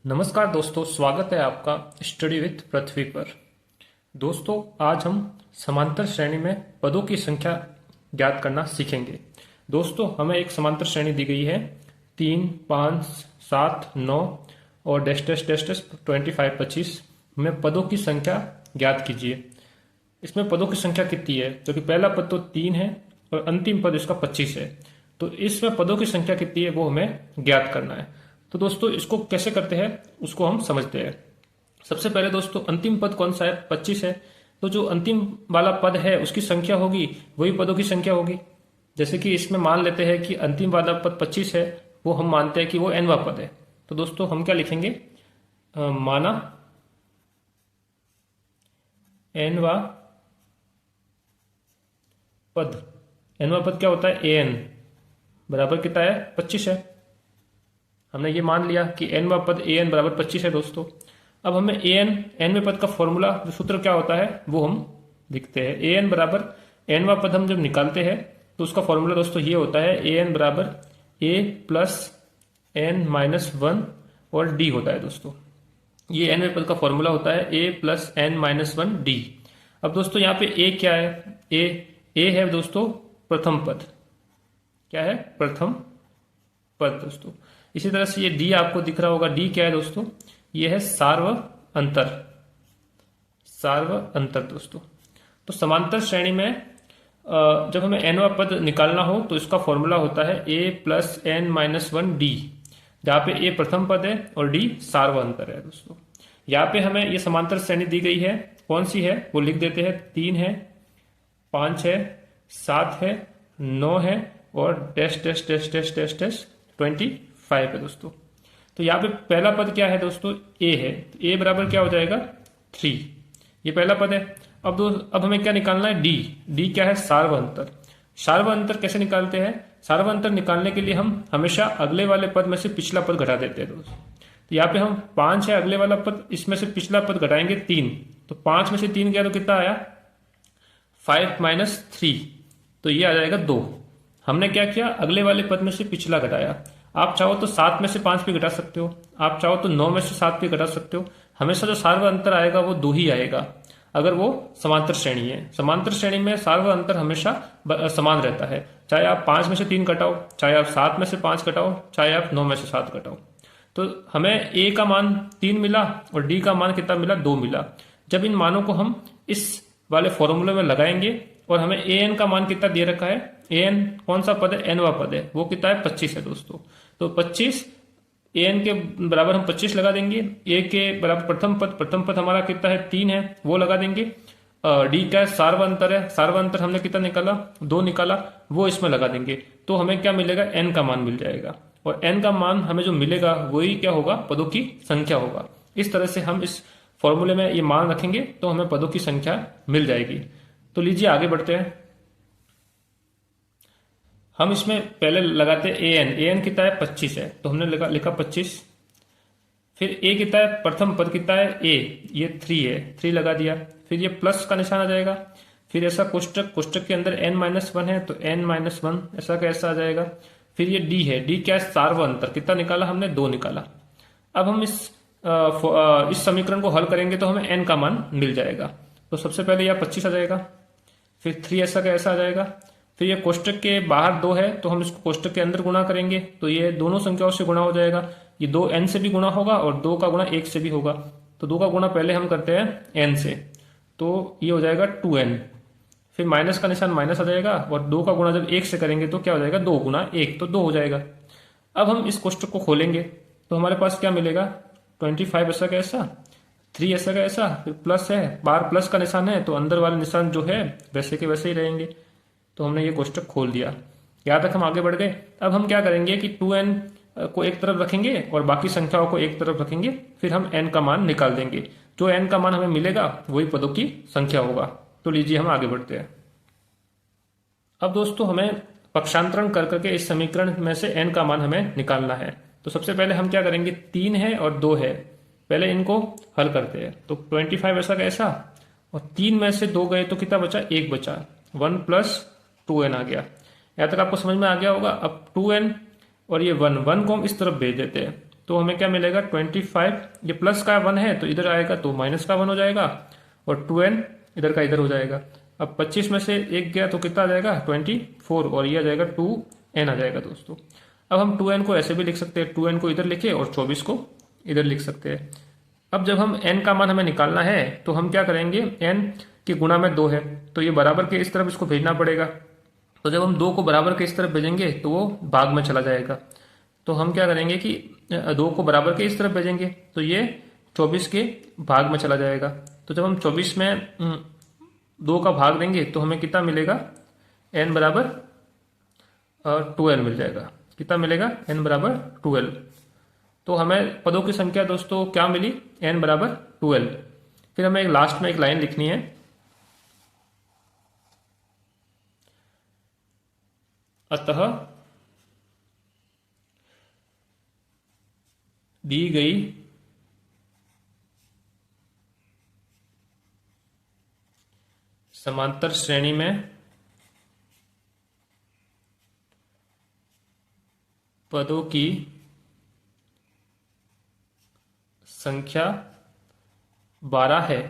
नमस्कार दोस्तों, स्वागत है आपका स्टडी विथ पृथ्वी पर। दोस्तों, आज हम समांतर श्रेणी में पदों की संख्या ज्ञात करना सीखेंगे। दोस्तों, हमें एक समांतर श्रेणी दी गई है 3, 5, 7, 9 और डैश डैश डैश डैश 25, 25 में पदों की संख्या ज्ञात कीजिए। इसमें पदों की संख्या कितनी है? जो कि पहला पद तो 3 है और अंतिम पद इसका 25 है। तो इसमें पदों की संख्या कितनी है वो हमें ज्ञात करना है। तो दोस्तों, इसको कैसे करते हैं उसको हम समझते हैं। सबसे पहले दोस्तों, अंतिम पद कौन सा है? 25 है। तो जो अंतिम वाला पद है उसकी संख्या होगी वही पदों की संख्या होगी। जैसे कि इसमें मान लेते हैं कि अंतिम वाला पद 25 है, वो हम मानते हैं कि वो nवा पद है। तो दोस्तों, हम क्या लिखेंगे? माना nवा पद। nवा पद क्या होता है? an बराबर कितना है? 25 है। हमने ये मान लिया कि nवा पद an बराबर 25 है दोस्तों। अब हमें nवें पद का फॉर्मूला, जो सूत्र क्या होता है वो हम लिखते हैं। an बराबर nवा पद हम जब निकालते हैं तो उसका फॉर्मूला दोस्तों ये होता है an बराबर a प्लस n माइनस 1 और d होता है दोस्तों। ये nवें पद का फॉर्मूला होता है a plus n minus 1 d। अब दोस्तों, यहाँ पे a क्या है? a है दोस्तों प्रथम पद। क्या है? प्रथम पद दोस्तों। इसी तरह से ये डी आपको दिख रहा होगा। डी क्या है दोस्तों? ये है सार्व अंतर। सार्व अंतर दोस्तों। तो समांतर श्रेणी में जब हमें nवा पद निकालना हो तो इसका फॉर्मूला होता है a plus n minus 1 D, जहां पे a प्रथम पद है और d सार्व अंतर है दोस्तों। यहाँ पे हमें ये समांतर श्रेणी दी गई है, कौन सी है वो लिख देते हैं। 3 है, 5 है, 7 है, 9 है और dash dash dash dash dash dash 25 है दोस्तों। तो यहाँ पे पहला पद क्या है दोस्तों? a है। तो a बराबर क्या हो जाएगा? 3। ये पहला पद है। अब हमें क्या निकालना है? d क्या है? सार्व अंतर। सार्व अंतर कैसे निकालते हैं? सार्व अंतर निकालने के लिए हम हमेशा अगले वाले पद में से पिछला पद घटा देते हैं दोस्तों। तो यहाँ पे हम 5 है अगले वाला पद, इसमें से पिछला पद घटाएंगे 3। तो 5 में से 3 गया तो कितना आया? 5 माइनस 3, तो ये आ जाएगा 2। हमने क्या किया? अगले वाले पद में से पिछला घटाया। आप चाहो तो 7 में से 5 भी घटा सकते हो, आप चाहो तो 9 में से 7 भी घटा सकते हो। हमेशा जो सार्व अंतर आएगा वो 2 ही आएगा अगर वो समांतर श्रेणी है। समांतर श्रेणी में सार्व अंतर हमेशा समान रहता है, चाहे आप 5 में से 3 घटाओ, चाहे आप 7 में से 5 घटाओ, चाहे आप 9 में से 7 घटाओ। तो हमें a का मान 3 मिला और d का मान कितना मिला? 2 मिला। जब इन मानों को हम इस वाले फॉर्मूले में लगाएंगे और हमें an का मान कितना दे रखा है? an कौन सा पद है? nवा पद है। वो कितना है? 25 है दोस्तों। तो 25 an के बराबर हम 25 लगा देंगे। a के बराबर प्रथम पद हमारा कितना है? 3 है, वो लगा देंगे। d क्या है? सार्व अंतर है। सार्व अंतर हमने कितना निकाला? 2 निकाला, वो इसमें लगा देंगे। तो हमें क्या मिलेगा? n का मान मिल जाएगा। और n का मान हमें जो मिलेगा वही क्या होगा? पदों की संख्या होगा। इस तरह से हम इस फॉर्मूले में ये मान रखेंगे तो हमें पदों की संख्या मिल जाएगी। तो लीजिए आगे बढ़ते हैं। हम इसमें पहले लगाते हैं an कितना है? 25 है, तो हमने लिखा 25। फिर a कितना है? प्रथम पद कितना है? a, ये 3 है, 3 लगा दिया। फिर ये प्लस का निशान आ जाएगा। फिर ऐसा कोष्टक के अंदर n माइनस 1 है तो n माइनस 1 ऐसा कैसा आ जाएगा। फिर ये d है। d क्या है? सार्व अंतर। कितना निकाला हमने? 2 निकाला। अब हम इस समीकरण को हल करेंगे तो हमें n का मान मिल जाएगा। तो सबसे पहले यह 25 आ जाएगा, फिर 3 ऐसा का ऐसा आ जाएगा। फिर ये कोष्टक के बाहर 2 है तो हम इसको कोष्टक के अंदर गुणा करेंगे तो ये दोनों संख्याओं से गुणा हो जाएगा। ये 2 n से भी गुणा होगा और 2 का गुणा 1 से भी होगा। तो 2 का गुणा पहले हम करते हैं n से, तो ये हो जाएगा 2n। फिर माइनस का निशान माइनस आ जाएगा और 2 का गुणा जब 1 से करेंगे तो क्या हो जाएगा? 2 गुणा 1, तो 2 हो जाएगा। अब हम इस कोष्टक को खोलेंगे तो हमारे पास क्या मिलेगा? 25 ऐसा का ऐसा, 3 ऐसा का ऐसा, फिर प्लस है, बाहर प्लस का निशान है तो अंदर वाले निशान जो है वैसे के वैसे ही रहेंगे। तो हमने ये कोष्टक खोल दिया। यहाँ तक हम आगे बढ़ गए। अब हम क्या करेंगे कि 2n को एक तरफ रखेंगे और बाकी संख्याओं को एक तरफ रखेंगे। फिर हम n का मान निकाल देंगे। जो n का मान हमें मिलेगा वही पदों की संख्या होगा। तो लीजिए हम आगे बढ़ते हैं। अब दोस्तों, हमें पक्षांतरण कर करके इस समीकरण में से n का मान हमें निकालना है। तो सबसे पहले हम क्या करेंगे? 3 है और 2 है, पहले इनको हल करते हैं। तो 25 ऐसा का ऐसा और 3 में से 2 गए तो कितना बचा? 1 बचा। 1 प्लस 2n आ गया। यहाँ तक आपको समझ में आ गया होगा। अब 2n और ये 1 को हम इस तरफ भेज देते हैं तो हमें क्या मिलेगा 25, ये प्लस का 1 है तो इधर आएगा तो माइनस का 1 हो जाएगा, और 2n इधर का इधर हो जाएगा। अब 25 में से 1 गया तो कितना आ जाएगा 24, और ये आ जाएगा 2n आ जाएगा दोस्तों। अब हम 2n को ऐसे भी लिख सकते हैं, 2n को इधर लिखे और 24 को इधर लिख सकते हैं। अब जब हम n का मान हमें निकालना है तो हम क्या करेंगे, n की गुणा में 2 है तो ये बराबर के इस तरफ इसको भेजना पड़ेगा। तो जब हम 2 को बराबर के इस तरफ भेजेंगे तो वो भाग में चला जाएगा। तो हम क्या करेंगे कि 2 को बराबर के इस तरफ भेजेंगे तो ये 24 के भाग में चला जाएगा। तो जब हम 24 में 2 का भाग देंगे तो हमें कितना मिलेगा, n बराबर 2l मिल जाएगा। कितना मिलेगा, n बराबर 2l। तो हमें पदों की संख्या दोस्तों क्या मिली, n बराबर 2l। फिर हमें लास्ट में एक लाइन लिखनी है, अतः दी गई समांतर श्रेणी में पदों की संख्या 12 है।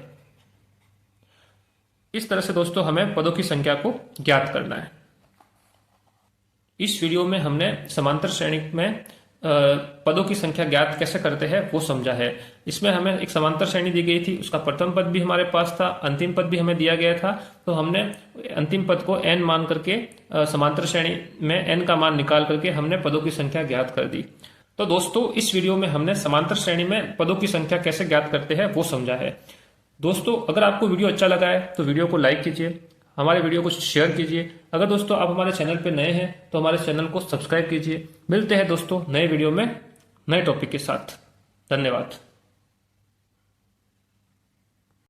इस तरह से दोस्तों हमें पदों की संख्या को ज्ञात करना है। इस वीडियो में हमने समांतर श्रेणी में पदों की संख्या ज्ञात कैसे करते हैं वो समझा है। इसमें हमें एक समांतर श्रेणी दी गई थी, उसका प्रथम पद भी हमारे पास था, अंतिम पद भी हमें दिया गया था। तो हमने अंतिम पद को n मान करके समांतर श्रेणी में n का मान निकाल करके हमने पदों की संख्या ज्ञात कर दी। तो दोस्तों इस वीडियो में हमने समांतर श्रेणी में पदों की संख्या कैसे ज्ञात करते हैं वो समझा है। दोस्तों अगर आपको वीडियो अच्छा लगा है तो वीडियो को लाइक कीजिए, हमारे वीडियो को शेयर कीजिए। अगर दोस्तों आप हमारे चैनल पर नए हैं तो हमारे चैनल को सब्सक्राइब कीजिए। मिलते हैं दोस्तों नए वीडियो में नए टॉपिक के साथ। धन्यवाद।